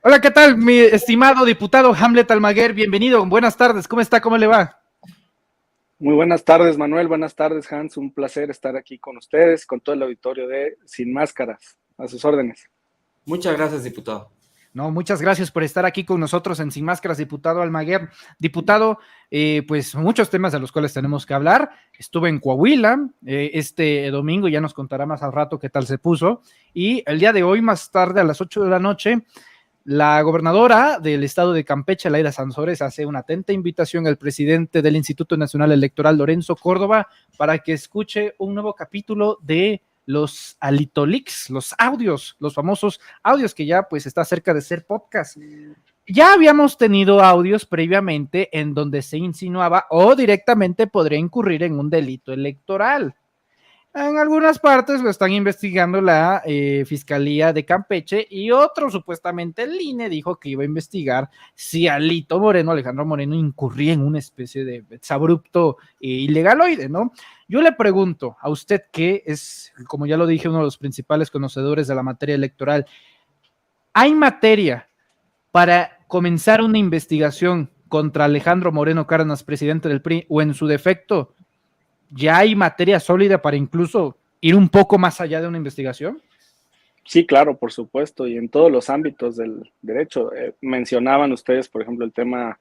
Hola, ¿qué tal, mi estimado diputado Hamlet Almaguer? Bienvenido, buenas tardes, ¿cómo está? ¿Cómo le va? Muy buenas tardes, Manuel. Buenas tardes, Hans. Un placer estar aquí con ustedes, con todo el auditorio de Sin Máscaras. A sus órdenes. Muchas gracias, diputado. No, muchas gracias por estar aquí con nosotros en Sin Máscaras, diputado Almaguer. Diputado, pues muchos temas de los cuales tenemos que hablar. Estuve en Coahuila este domingo, ya nos contará más al rato qué tal se puso. Y el día de hoy, más tarde, a las 8 de la noche, la gobernadora del estado de Campeche, Laida Sansores, hace una atenta invitación al presidente del Instituto Nacional Electoral, Lorenzo Córdoba, para que escuche un nuevo capítulo de los Alitolix, los audios, los famosos audios que ya pues está cerca de ser podcast. Ya habíamos tenido audios previamente en donde se insinuaba o directamente podría incurrir en un delito electoral. En algunas partes lo están investigando la Fiscalía de Campeche y otro, supuestamente el INE, dijo que iba a investigar si Alito Moreno, Alejandro Moreno, incurría en una especie de exabrupto ilegaloide, ¿no? Yo le pregunto a usted, que es, como ya lo dije, uno de los principales conocedores de la materia electoral, ¿hay materia para comenzar una investigación contra Alejandro Moreno Cárdenas, presidente del PRI, o en su defecto ya hay materia sólida para incluso ir un poco más allá de una investigación? Sí, claro, por supuesto, y en todos los ámbitos del derecho. Mencionaban ustedes, por ejemplo, el tema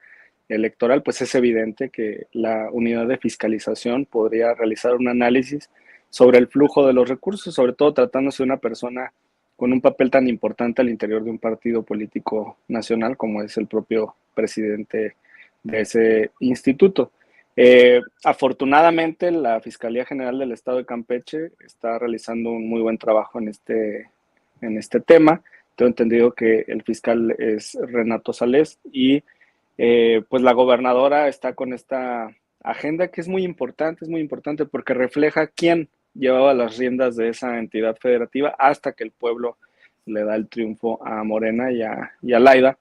electoral, pues es evidente que la unidad de fiscalización podría realizar un análisis sobre el flujo de los recursos, sobre todo tratándose de una persona con un papel tan importante al interior de un partido político nacional como es el propio presidente de ese instituto. Afortunadamente, la Fiscalía General del Estado de Campeche está realizando un muy buen trabajo en este tema. Tengo entendido que el fiscal es Renato Sales y pues la gobernadora está con esta agenda que es muy importante porque refleja quién llevaba las riendas de esa entidad federativa hasta que el pueblo le da el triunfo a Morena y a Laida.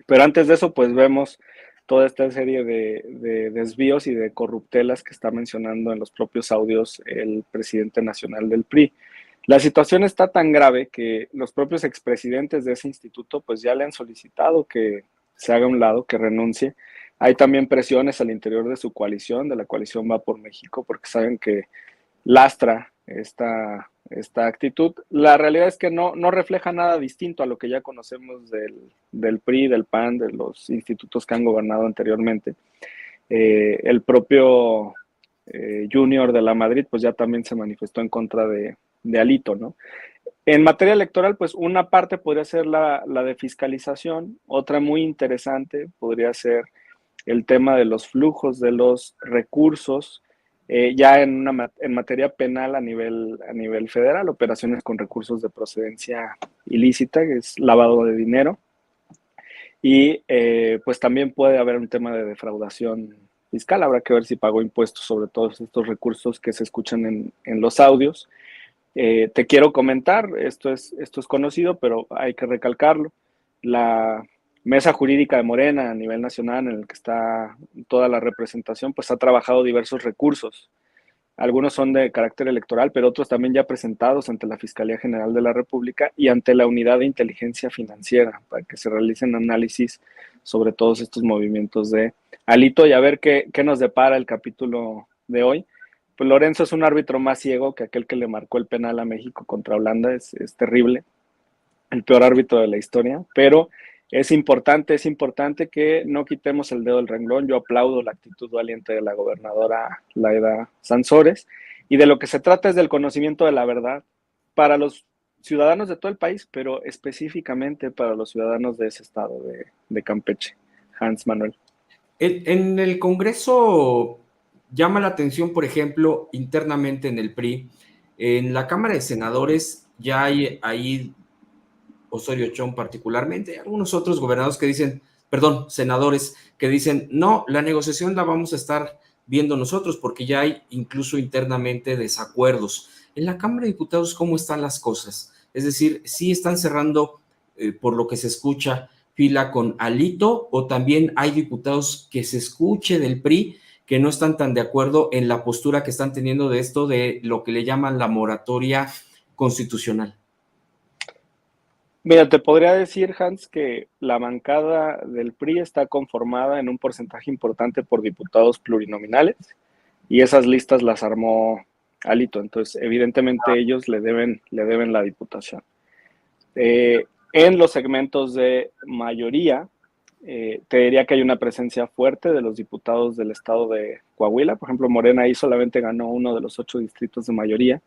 Pero antes de eso, pues vemos toda esta serie de desvíos y de corruptelas que está mencionando en los propios audios el presidente nacional del PRI. La situación está tan grave que los propios expresidentes de ese instituto pues ya le han solicitado que se haga a un lado, que renuncie. Hay también presiones al interior de su coalición, de la coalición Va por México, porque saben que lastra esta actitud. La realidad es que no refleja nada distinto a lo que ya conocemos del PRI, del PAN, de los institutos que han gobernado anteriormente. El propio Junior de la Madrid, pues ya también se manifestó en contra de Alito, ¿no? En materia electoral, pues una parte podría ser la de fiscalización, otra muy interesante podría ser el tema de los flujos de los recursos, ya en materia penal a nivel federal, operaciones con recursos de procedencia ilícita, que es lavado de dinero, y pues también puede haber un tema de defraudación fiscal, habrá que ver si pagó impuestos sobre todos estos recursos que se escuchan en los audios. Te quiero comentar, esto es conocido, pero hay que recalcarlo, la mesa jurídica de Morena a nivel nacional, en el que está toda la representación, pues ha trabajado diversos recursos. Algunos son de carácter electoral, pero otros también ya presentados ante la Fiscalía General de la República y ante la Unidad de Inteligencia Financiera, para que se realicen análisis sobre todos estos movimientos de Alito y a ver qué nos depara el capítulo de hoy. Pues Lorenzo es un árbitro más ciego que aquel que le marcó el penal a México contra Holanda, es terrible, el peor árbitro de la historia, pero es importante que no quitemos el dedo del renglón. Yo aplaudo la actitud valiente de la gobernadora Laida Sansores, y de lo que se trata es del conocimiento de la verdad para los ciudadanos de todo el país, pero específicamente para los ciudadanos de ese estado de Campeche. Hans Manuel. En el Congreso llama la atención, por ejemplo, internamente en el PRI, en la Cámara de Senadores ya hay ahí Osorio Chong particularmente, algunos otros gobernadores que dicen, perdón, senadores que dicen, no, la negociación la vamos a estar viendo nosotros porque ya hay incluso internamente desacuerdos. En la Cámara de Diputados, ¿cómo están las cosas? Es decir, ¿sí están cerrando, por lo que se escucha, fila con Alito, o también hay diputados que se escuche del PRI que no están tan de acuerdo en la postura que están teniendo de esto de lo que le llaman la moratoria constitucional? Mira, te podría decir, Hans, que la bancada del PRI está conformada en un porcentaje importante por diputados plurinominales y esas listas las armó Alito. Entonces, evidentemente ellos le deben la diputación. En los segmentos de mayoría, te diría que hay una presencia fuerte de los diputados del estado de Coahuila. Por ejemplo, Morena ahí solamente ganó uno de los 8 distritos de mayoría.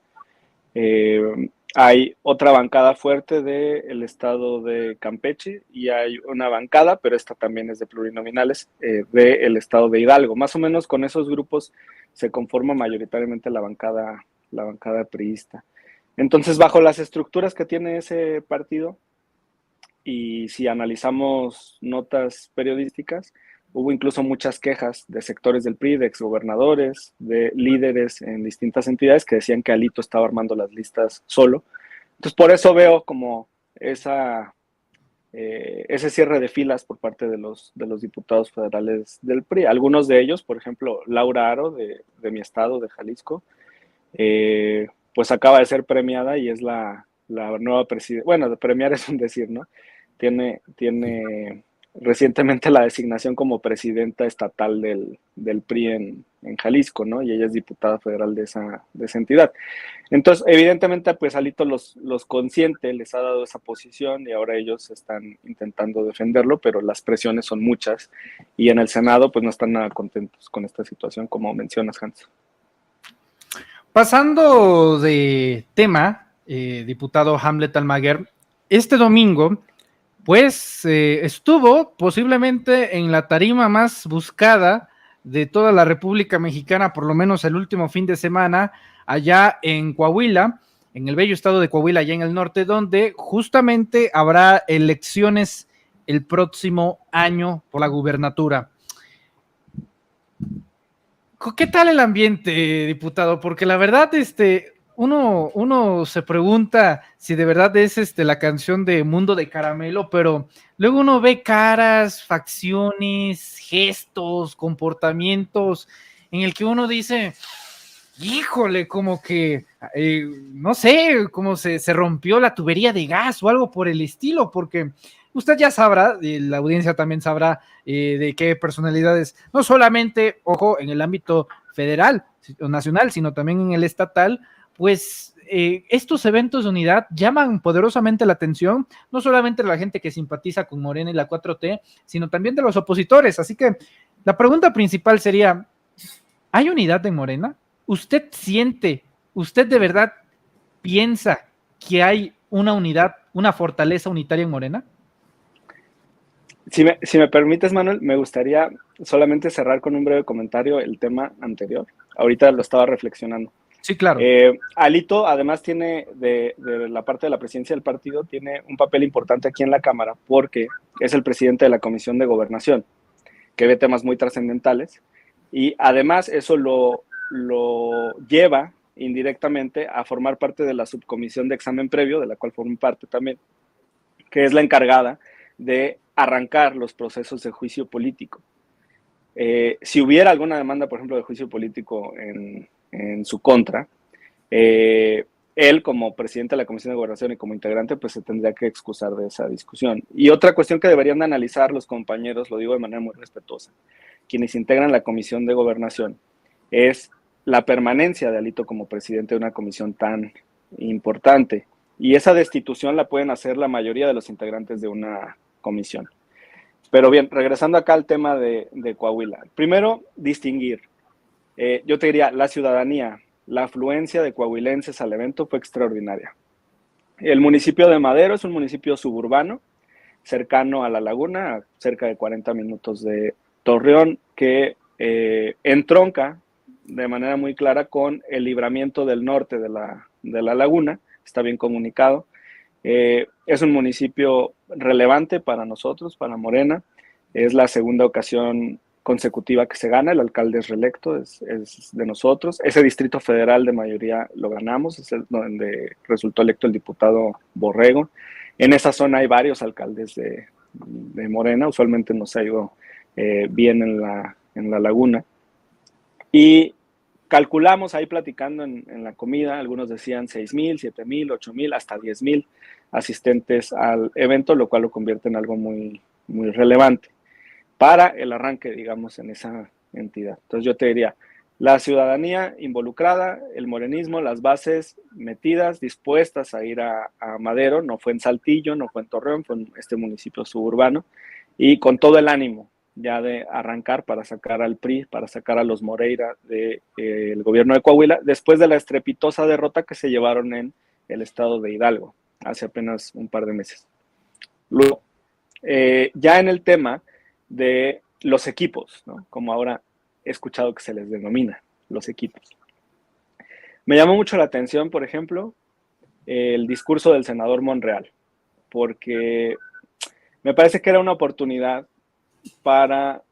Hay otra bancada fuerte del estado de Campeche y hay una bancada, pero esta también es de plurinominales, del estado de Hidalgo. Más o menos con esos grupos se conforma mayoritariamente la bancada priista. Entonces, bajo las estructuras que tiene ese partido, y si analizamos notas periodísticas, hubo incluso muchas quejas de sectores del PRI, de exgobernadores, de líderes en distintas entidades que decían que Alito estaba armando las listas solo. Entonces, por eso veo como ese cierre de filas por parte de los diputados federales del PRI. Algunos de ellos, por ejemplo, Laura Aro, de mi estado, de Jalisco, pues acaba de ser premiada y es la nueva presidenta. Bueno, premiar es un decir, ¿no? Tiene recientemente la designación como presidenta estatal del PRI en Jalisco, ¿no? Y ella es diputada federal de esa entidad. Entonces, evidentemente, pues Alito los consiente, les ha dado esa posición y ahora ellos están intentando defenderlo, pero las presiones son muchas y en el Senado pues no están nada contentos con esta situación, como mencionas, Hans. Pasando de tema, diputado Hamlet Almaguer, este domingo pues estuvo posiblemente en la tarima más buscada de toda la República Mexicana, por lo menos el último fin de semana, allá en Coahuila, en el bello estado de Coahuila, allá en el norte, donde justamente habrá elecciones el próximo año por la gubernatura. ¿Qué tal el ambiente, diputado? Porque la verdad, uno se pregunta si de verdad es la canción de Mundo de Caramelo, pero luego uno ve caras, facciones, gestos, comportamientos en el que uno dice, híjole, como que, no sé, como se rompió la tubería de gas o algo por el estilo, porque usted ya sabrá, y la audiencia también sabrá de qué personalidades, no solamente, ojo, en el ámbito federal o nacional, sino también en el estatal, pues estos eventos de unidad llaman poderosamente la atención, no solamente de la gente que simpatiza con Morena y la 4T, sino también de los opositores. Así que la pregunta principal sería, ¿hay unidad en Morena? ¿Usted siente, usted de verdad piensa que hay una unidad, una fortaleza unitaria en Morena? Si me permites, Manuel, me gustaría solamente cerrar con un breve comentario el tema anterior. Ahorita lo estaba reflexionando. Sí, claro. Alito, además, tiene de la parte de la presidencia del partido, tiene un papel importante aquí en la Cámara porque es el presidente de la Comisión de Gobernación, que ve temas muy trascendentales, y además eso lo lleva indirectamente a formar parte de la subcomisión de examen previo, de la cual forma parte también, que es la encargada de arrancar los procesos de juicio político. Si hubiera alguna demanda, por ejemplo, de juicio político en su contra, él como presidente de la Comisión de Gobernación y como integrante, pues se tendría que excusar de esa discusión. Y otra cuestión que deberían de analizar los compañeros, lo digo de manera muy respetuosa, quienes integran la Comisión de Gobernación, es la permanencia de Alito como presidente de una comisión tan importante. Y esa destitución la pueden hacer la mayoría de los integrantes de una comisión. Pero bien, regresando acá al tema de Coahuila. Primero, distinguir. Yo te diría, la ciudadanía, la afluencia de coahuilenses al evento fue extraordinaria. El municipio de Madero es un municipio suburbano, cercano a la laguna, a cerca de 40 minutos de Torreón, que entronca de manera muy clara con el libramiento del norte de la laguna, está bien comunicado. Es un municipio relevante para nosotros, para Morena. Es la segunda ocasión consecutiva que se gana, el alcalde es reelecto, es de nosotros. Ese distrito federal de mayoría lo ganamos, es donde resultó electo el diputado Borrego. En esa zona hay varios alcaldes de Morena, usualmente nos ha ido bien en la laguna. Y calculamos ahí platicando en la comida, algunos decían 6,000, 7,000, 8,000, hasta 10,000 asistentes al evento, lo cual lo convierte en algo muy, muy relevante para el arranque, digamos, en esa entidad. Entonces yo te diría, la ciudadanía involucrada, el morenismo, las bases metidas, dispuestas a ir a Madero, no fue en Saltillo, no fue en Torreón, fue en este municipio suburbano, y con todo el ánimo ya de arrancar para sacar al PRI, para sacar a los Moreira del gobierno de Coahuila, después de la estrepitosa derrota que se llevaron en el estado de Hidalgo, hace apenas un par de meses. Luego, ya en el tema de los equipos, ¿no? Como ahora he escuchado que se les denomina, los equipos. Me llamó mucho la atención, por ejemplo, el discurso del senador Monreal, porque me parece que era una oportunidad para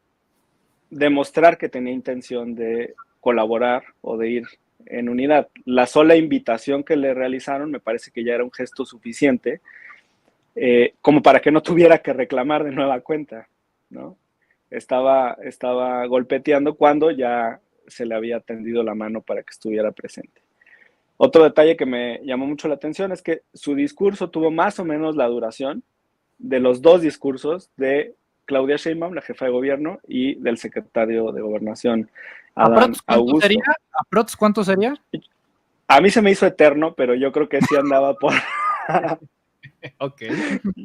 demostrar que tenía intención de colaborar o de ir en unidad. La sola invitación que le realizaron me parece que ya era un gesto suficiente como para que no tuviera que reclamar de nueva cuenta, ¿no? Estaba golpeteando cuando ya se le había tendido la mano para que estuviera presente. Otro detalle que me llamó mucho la atención es que su discurso tuvo más o menos la duración de los dos discursos de Claudia Sheinbaum, la jefa de gobierno, y del secretario de Gobernación, Adán Augusto. ¿Aprox cuánto sería? A mí se me hizo eterno, pero yo creo que sí andaba por... Okay.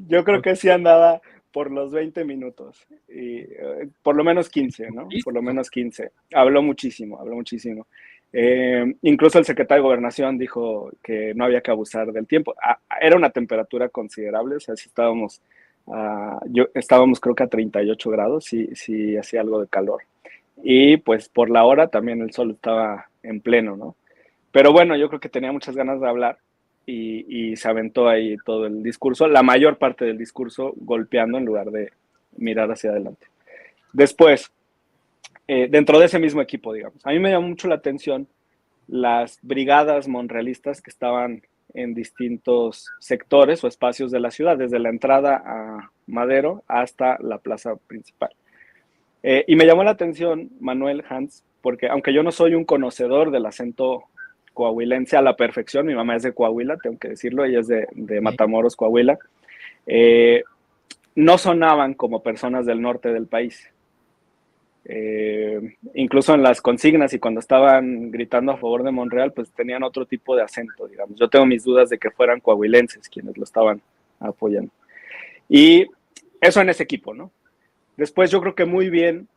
Yo creo que sí andaba por los 20 minutos, y, por lo menos 15, ¿no? Por lo menos 15. Habló muchísimo, habló muchísimo. Incluso el secretario de Gobernación dijo que no había que abusar del tiempo. Era una temperatura considerable, o sea, si estábamos, estábamos creo que a 38 grados, sí hacía algo de calor. Y pues por la hora también el sol estaba en pleno, ¿no? Pero bueno, yo creo que tenía muchas ganas de hablar y se aventó ahí todo el discurso, la mayor parte del discurso golpeando en lugar de mirar hacia adelante. Después, dentro de ese mismo equipo, digamos, a mí me llamó mucho la atención las brigadas monrealistas que estaban en distintos sectores o espacios de la ciudad, desde la entrada a Madero hasta la plaza principal. Y me llamó la atención, Manuel Hans, porque aunque yo no soy un conocedor del acento coahuilense a la perfección, mi mamá es de Coahuila, tengo que decirlo, ella es de Matamoros, Coahuila, no sonaban como personas del norte del país. Incluso en las consignas y cuando estaban gritando a favor de Monreal, pues tenían otro tipo de acento, digamos. Yo tengo mis dudas de que fueran coahuilenses quienes lo estaban apoyando. Y eso en ese equipo, ¿no? Después yo creo que muy bien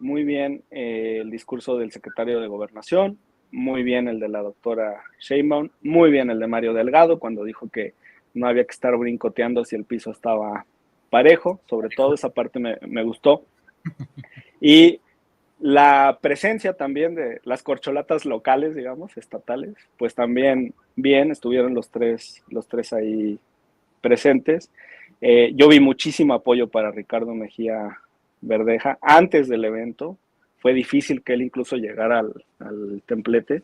el discurso del secretario de Gobernación, muy bien el de la doctora Sheinbaum, muy bien el de Mario Delgado cuando dijo que no había que estar brincoteando si el piso estaba parejo, sobre todo esa parte me gustó. Y la presencia también de las corcholatas locales, digamos, estatales, pues también bien, estuvieron los tres ahí presentes. Yo vi muchísimo apoyo para Ricardo Mejía Verdeja antes del evento. Fue difícil que él incluso llegara al templete.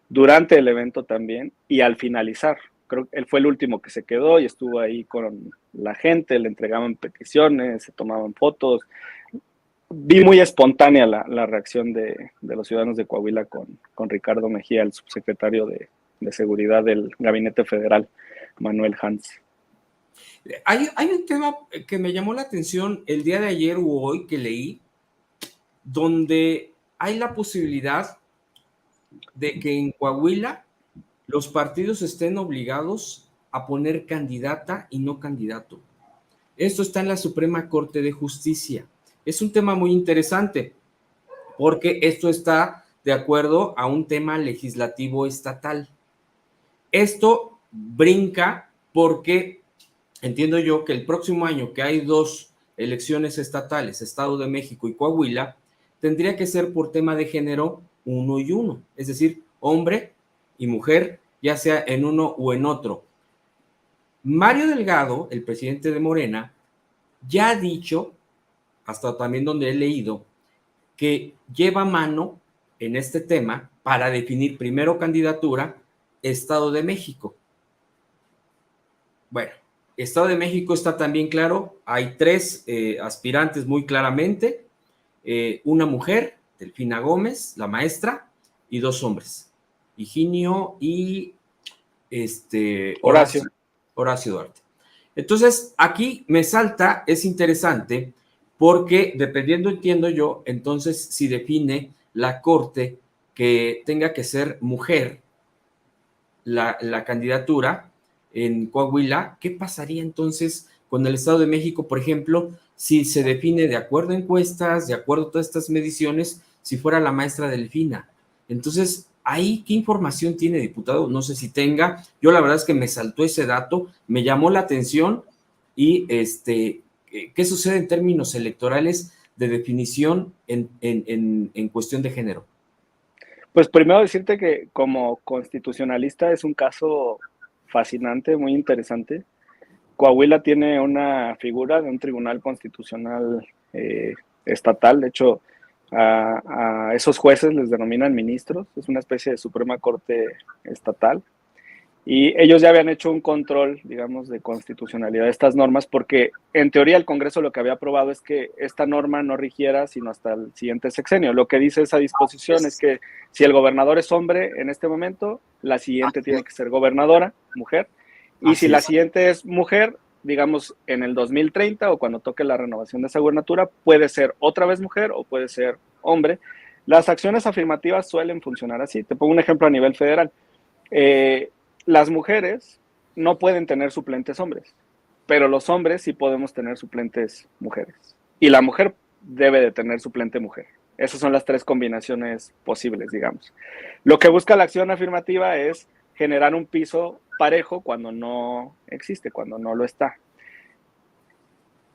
Durante el evento también y al finalizar. Creo que él fue el último que se quedó y estuvo ahí con la gente, le entregaban peticiones, se tomaban fotos. Vi muy espontánea la reacción de los ciudadanos de Coahuila con Ricardo Mejía, el subsecretario de Seguridad del Gabinete Federal, Manuel Hans. Hay un tema que me llamó la atención el día de ayer o hoy que leí, donde hay la posibilidad de que en Coahuila los partidos estén obligados a poner candidata y no candidato. Esto está en la Suprema Corte de Justicia. Es un tema muy interesante porque esto está de acuerdo a un tema legislativo estatal. Esto brinca porque entiendo yo que el próximo año que hay 2 elecciones estatales, Estado de México y Coahuila, tendría que ser por tema de género 1 y 1, es decir, hombre y mujer, ya sea en uno o en otro. Mario Delgado, el presidente de Morena, ya ha dicho, hasta también donde he leído, que lleva mano en este tema para definir primero candidatura Estado de México. Bueno, Estado de México está también claro, hay 3 aspirantes muy claramente, una mujer, Delfina Gómez, la maestra, y 2 hombres. Higinio y Horacio. Horacio Duarte. Entonces, aquí me salta, es interesante, porque dependiendo, entiendo yo, entonces si define la Corte que tenga que ser mujer la candidatura en Coahuila, ¿qué pasaría entonces con el Estado de México, por ejemplo, si se define de acuerdo a encuestas, de acuerdo a todas estas mediciones, si fuera la maestra Delfina? Entonces, ahí, ¿qué información tiene, diputado? No sé si tenga. Yo la verdad es que me saltó ese dato, me llamó la atención y ¿qué sucede en términos electorales de definición en cuestión de género? Pues primero decirte que como constitucionalista es un caso fascinante, muy interesante. Coahuila tiene una figura de un tribunal constitucional estatal. De hecho, a esos jueces les denominan ministros. Es una especie de Suprema Corte estatal. Y ellos ya habían hecho un control, digamos, de constitucionalidad de estas normas, porque en teoría el Congreso lo que había aprobado es que esta norma no rigiera sino hasta el siguiente sexenio. Lo que dice esa disposición es que si el gobernador es hombre en este momento, la siguiente tiene que ser gobernadora, mujer, y si la siguiente es mujer, digamos, en el 2030 o cuando toque la renovación de esa gubernatura, puede ser otra vez mujer o puede ser hombre. Las acciones afirmativas suelen funcionar así. Te pongo un ejemplo a nivel federal. Las mujeres no pueden tener suplentes hombres, pero los hombres sí podemos tener suplentes mujeres. Y la mujer debe de tener suplente mujer. Esas son las tres combinaciones posibles, digamos. Lo que busca la acción afirmativa es generar un piso parejo cuando no existe, cuando no lo está.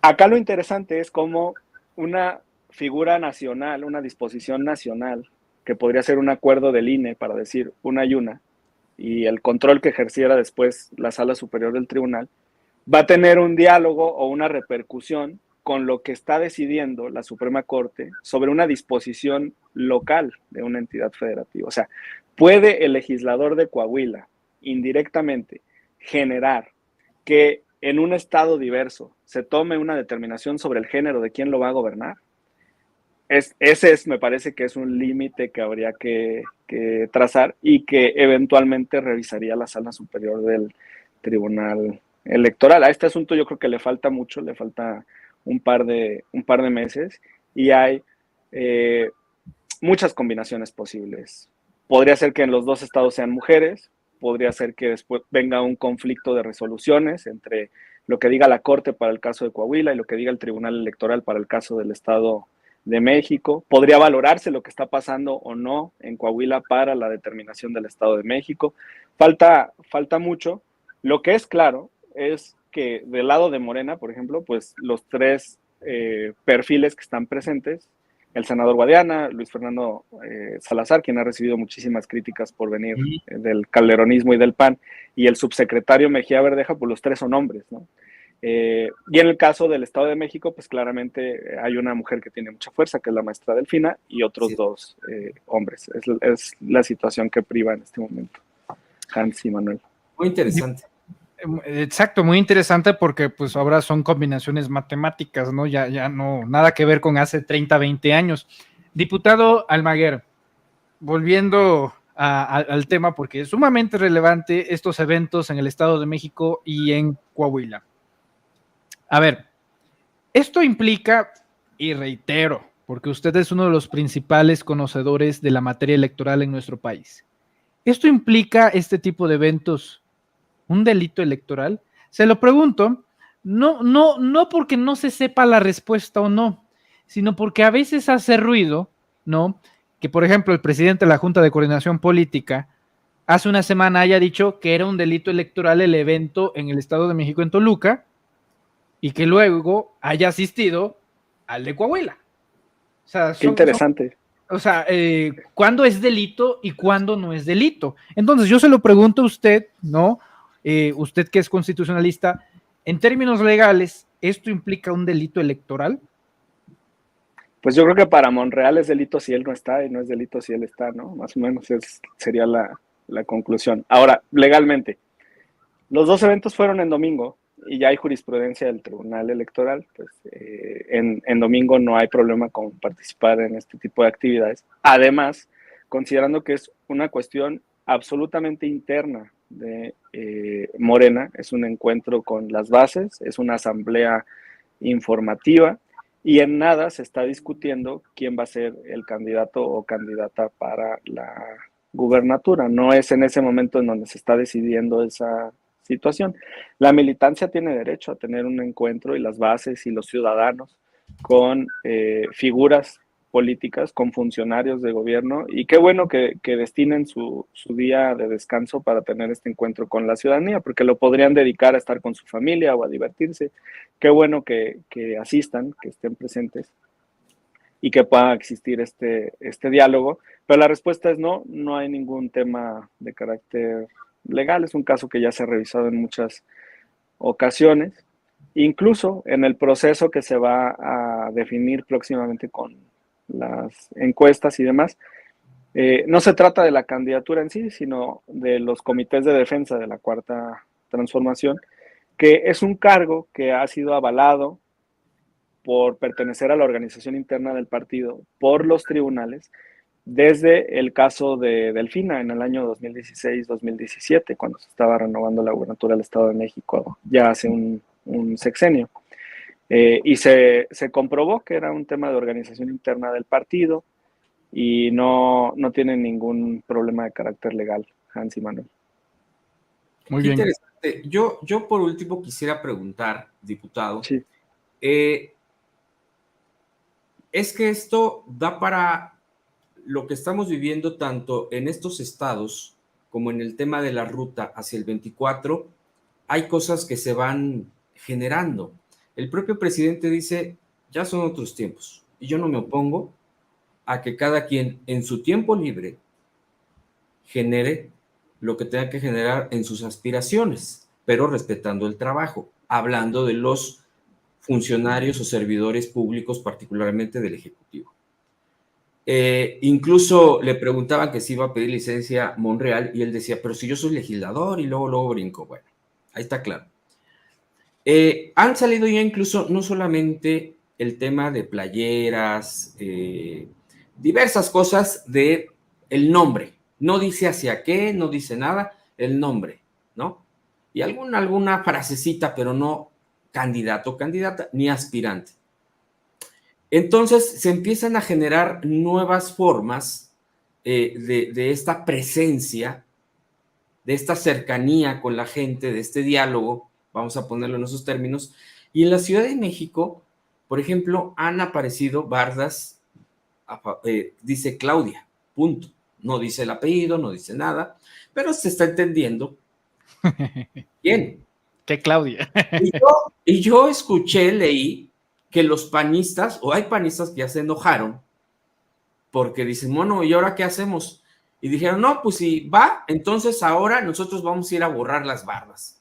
Acá lo interesante es cómo una figura nacional, una disposición nacional, que podría ser un acuerdo del INE para decir una y una, y el control que ejerciera después la Sala Superior del Tribunal, va a tener un diálogo o una repercusión con lo que está decidiendo la Suprema Corte sobre una disposición local de una entidad federativa. O sea, ¿puede el legislador de Coahuila indirectamente generar que en un estado diverso se tome una determinación sobre el género de quién lo va a gobernar? Me parece que es un límite que habría que trazar y que eventualmente revisaría la Sala Superior del Tribunal Electoral. A este asunto yo creo que le falta mucho, le falta un par de meses y hay muchas combinaciones posibles. Podría ser que en los dos estados sean mujeres, podría ser que después venga un conflicto de resoluciones entre lo que diga la Corte para el caso de Coahuila y lo que diga el Tribunal Electoral para el caso del Estado de México. Podría valorarse lo que está pasando o no en Coahuila para la determinación del Estado de México. Falta mucho. Lo que es claro es que del lado de Morena, por ejemplo, pues los tres perfiles que están presentes, el senador Guadiana, Luis Fernando Salazar, quien ha recibido muchísimas críticas por venir del calderonismo y del PAN, y el subsecretario Mejía Verdeja, pues los tres son hombres, ¿no? Y en el caso del Estado de México, pues claramente hay una mujer que tiene mucha fuerza, que es la maestra Delfina, y otros dos hombres. Es la situación que priva en este momento. Hans y Manuel. Muy interesante. Exacto, muy interesante porque pues ahora son combinaciones matemáticas, ¿no? Ya no, nada que ver con hace 30, 20 años. Diputado Almaguer, volviendo al tema porque es sumamente relevante estos eventos en el Estado de México y en Coahuila. A ver, esto implica, y reitero, porque usted es uno de los principales conocedores de la materia electoral en nuestro país. ¿Esto implica este tipo de eventos un delito electoral? Se lo pregunto, no porque no se sepa la respuesta o no, sino porque a veces hace ruido, ¿no? Que, por ejemplo, el presidente de la Junta de Coordinación Política hace una semana haya dicho que era un delito electoral el evento en el Estado de México en Toluca y que luego haya asistido al de Coahuila. O sea, Qué interesante. ¿cuándo es delito y cuándo no es delito? Entonces, yo se lo pregunto a usted, ¿no? Usted que es constitucionalista, en términos legales, ¿esto implica un delito electoral? Pues yo creo que para Monreal es delito si él no está y no es delito si él está, ¿no? Más o menos sería la conclusión. Ahora, legalmente, los dos eventos fueron en domingo y ya hay jurisprudencia del Tribunal Electoral, pues en domingo no hay problema con participar en este tipo de actividades. Además, considerando que es una cuestión absolutamente interna de Morena, es un encuentro con las bases, es una asamblea informativa y en nada se está discutiendo quién va a ser el candidato o candidata para la gubernatura. No es en ese momento en donde se está decidiendo esa situación. La militancia tiene derecho a tener un encuentro y las bases y los ciudadanos con figuras políticas, con funcionarios de gobierno, y qué bueno que destinen su día de descanso para tener este encuentro con la ciudadanía, porque lo podrían dedicar a estar con su familia o a divertirse. Qué bueno que asistan, que estén presentes y que pueda existir este diálogo, pero la respuesta es no, no hay ningún tema de carácter legal, es un caso que ya se ha revisado en muchas ocasiones, incluso en el proceso que se va a definir próximamente con las encuestas y demás. No se trata de la candidatura en sí, sino de los comités de defensa de la Cuarta Transformación, que es un cargo que ha sido avalado por pertenecer a la organización interna del partido por los tribunales desde el caso de Delfina en el año 2016-2017, cuando se estaba renovando la gubernatura del Estado de México, ya hace un sexenio. Y se comprobó que era un tema de organización interna del partido y no tiene ningún problema de carácter legal, Hans y Manuel. Muy Qué bien. interesante. Yo por último quisiera preguntar, diputado, Sí. Es que esto da para lo que estamos viviendo tanto en estos estados como en el tema de la ruta hacia el 24, hay cosas que se van generando. El propio presidente dice, ya son otros tiempos, y yo no me opongo a que cada quien en su tiempo libre genere lo que tenga que generar en sus aspiraciones, pero respetando el trabajo, hablando de los funcionarios o servidores públicos, particularmente del Ejecutivo. Incluso le preguntaban que si iba a pedir licencia Monreal y él decía, pero si yo soy legislador, y luego brinco. Bueno, ahí está claro. Han salido ya incluso no solamente el tema de playeras, diversas cosas de el nombre. No dice hacia qué, no dice nada, el nombre, ¿no? Y alguna frasecita, pero no candidato, candidata, ni aspirante. Entonces se empiezan a generar nuevas formas de esta presencia, de esta cercanía con la gente, de este diálogo, vamos a ponerlo en esos términos. Y en la Ciudad de México, por ejemplo, han aparecido bardas, dice Claudia, punto. No dice el apellido, no dice nada, pero se está entendiendo. Bien. ¿Qué Claudia? Y yo escuché, leí que los panistas, o hay panistas que ya se enojaron, porque dicen, bueno, ¿y ahora qué hacemos? Y dijeron, no, pues si va, entonces ahora nosotros vamos a ir a borrar las bardas.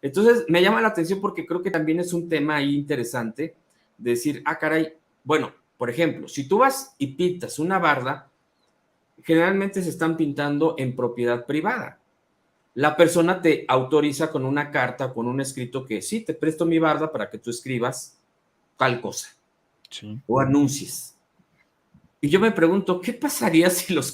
Entonces me llama la atención porque creo que también es un tema ahí interesante, decir, caray, bueno, por ejemplo, si tú vas y pintas una barda, generalmente se están pintando en propiedad privada. La persona te autoriza con una carta, con un escrito que sí, te presto mi barda para que tú escribas tal cosa. Sí. O anuncies. Y yo me pregunto, ¿qué pasaría si los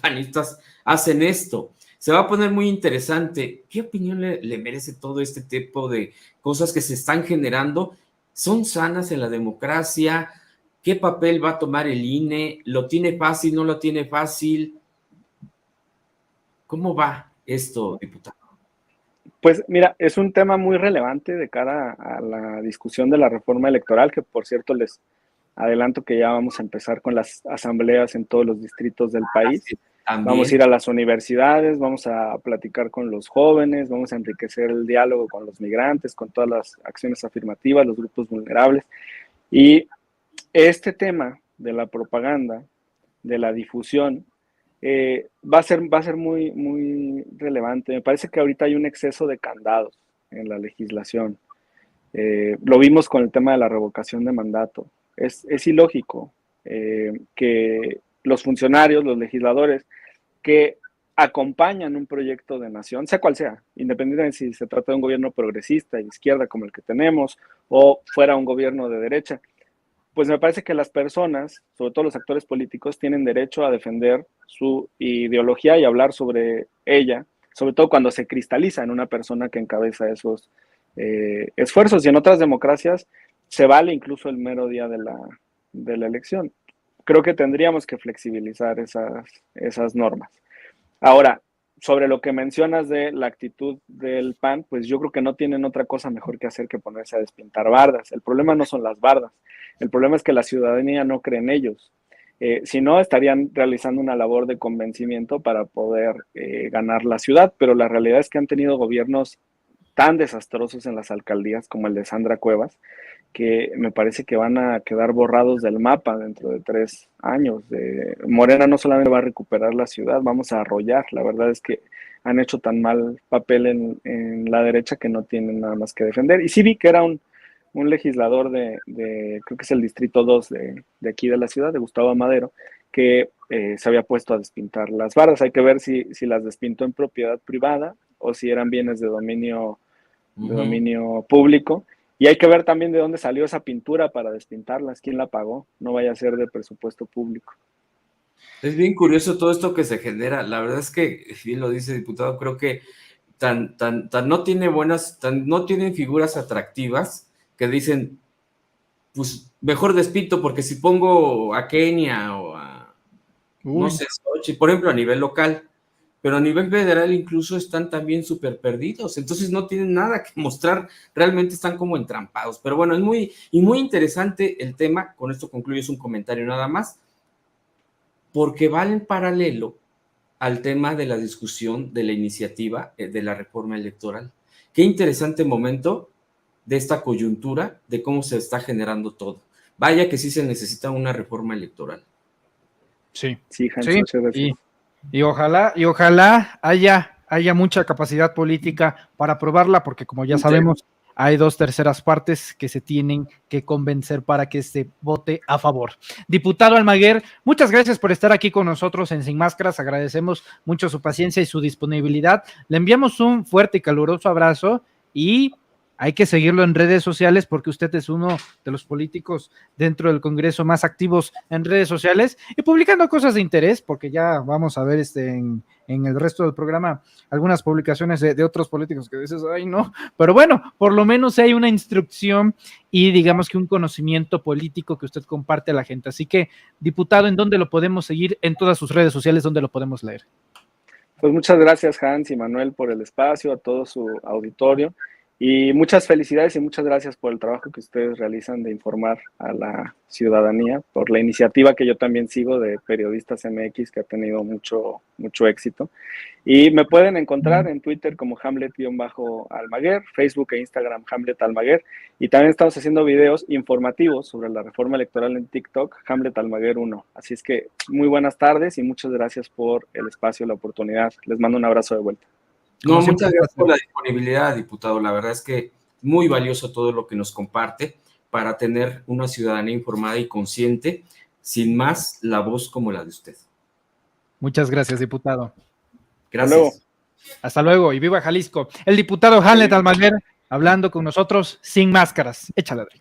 panistas hacen esto? Se va a poner muy interesante. ¿Qué opinión le merece todo este tipo de cosas que se están generando? ¿Son sanas en la democracia? ¿Qué papel va a tomar el INE? ¿Lo tiene fácil? ¿No lo tiene fácil? ¿Cómo va esto, diputado? Pues mira, es un tema muy relevante de cara a la discusión de la reforma electoral, que por cierto les adelanto que ya vamos a empezar con las asambleas en todos los distritos del país. Sí, vamos a ir a las universidades, vamos a platicar con los jóvenes, vamos a enriquecer el diálogo con los migrantes, con todas las acciones afirmativas, los grupos vulnerables. Y este tema de la propaganda, de la difusión, va a ser muy, muy relevante. Me parece que ahorita hay un exceso de candados en la legislación. Lo vimos con el tema de la revocación de mandato. Es ilógico que los funcionarios, los legisladores que acompañan un proyecto de nación, sea cual sea, independientemente si se trata de un gobierno progresista, de izquierda como el que tenemos, o fuera un gobierno de derecha, pues me parece que las personas, sobre todo los actores políticos, tienen derecho a defender su ideología y hablar sobre ella, sobre todo cuando se cristaliza en una persona que encabeza esos esfuerzos. Y en otras democracias se vale incluso el mero día de la elección. Creo que tendríamos que flexibilizar esas normas. Ahora, sobre lo que mencionas de la actitud del PAN, pues yo creo que no tienen otra cosa mejor que hacer que ponerse a despintar bardas. El problema no son las bardas, el problema es que la ciudadanía no cree en ellos. Si no, estarían realizando una labor de convencimiento para poder ganar la ciudad, pero la realidad es que han tenido gobiernos tan desastrosos en las alcaldías como el de Sandra Cuevas, que me parece que van a quedar borrados del mapa dentro de 3 años. Morena no solamente va a recuperar la ciudad, vamos a arrollar. La verdad es que han hecho tan mal papel en la derecha que no tienen nada más que defender. Y sí vi que era un legislador creo que es el distrito 2 de aquí de la ciudad, de Gustavo Amadero, que se había puesto a despintar las bardas. Hay que ver si las despintó en propiedad privada o si eran bienes de dominio público. Y hay que ver también de dónde salió esa pintura para despintarlas, quién la pagó, no vaya a ser de presupuesto público. Es bien curioso todo esto que se genera. La verdad es que, bien lo dice diputado, creo que tan no tienen figuras atractivas que dicen, pues mejor despinto, porque si pongo a Kenia o a, no sé, Xochitl, por ejemplo, a nivel local, pero a nivel federal incluso están también súper perdidos, entonces no tienen nada que mostrar, realmente están como entrampados. Pero bueno, es muy interesante el tema. Con esto concluyes un comentario nada más, porque va en paralelo al tema de la discusión de la iniciativa de la reforma electoral. Qué interesante momento de esta coyuntura, de cómo se está generando todo. Vaya que sí se necesita una reforma electoral. Sí, Hans, sí, muchas gracias. Y ojalá haya mucha capacidad política para aprobarla, porque como ya sabemos, hay 2/3 partes que se tienen que convencer para que se vote a favor. Diputado Almaguer, muchas gracias por estar aquí con nosotros en Sin Máscaras, agradecemos mucho su paciencia y su disponibilidad. Le enviamos un fuerte y caluroso abrazo y hay que seguirlo en redes sociales porque usted es uno de los políticos dentro del Congreso más activos en redes sociales y publicando cosas de interés, porque ya vamos a ver en el resto del programa algunas publicaciones de otros políticos que dices, ay no, pero bueno, por lo menos hay una instrucción y digamos que un conocimiento político que usted comparte a la gente. Así que, diputado, ¿en dónde lo podemos seguir? En todas sus redes sociales, ¿dónde lo podemos leer? Pues muchas gracias, Hans y Manuel, por el espacio, a todo su auditorio. Y muchas felicidades y muchas gracias por el trabajo que ustedes realizan de informar a la ciudadanía, por la iniciativa que yo también sigo de Periodistas MX, que ha tenido mucho éxito. Y me pueden encontrar en Twitter como Hamlet-Almaguer, Facebook e Instagram Hamlet Almaguer. Y también estamos haciendo videos informativos sobre la reforma electoral en TikTok, Hamlet Almaguer 1. Así es que muy buenas tardes y muchas gracias por el espacio y la oportunidad. Les mando un abrazo de vuelta. No, muchas gracias por la disponibilidad, diputado. La verdad es que muy valioso todo lo que nos comparte para tener una ciudadanía informada y consciente, sin más la voz como la de usted. Muchas gracias, diputado. Gracias. Hasta luego y viva Jalisco. El diputado Hamlet Almaguer hablando con nosotros sin máscaras. Échale, Adri.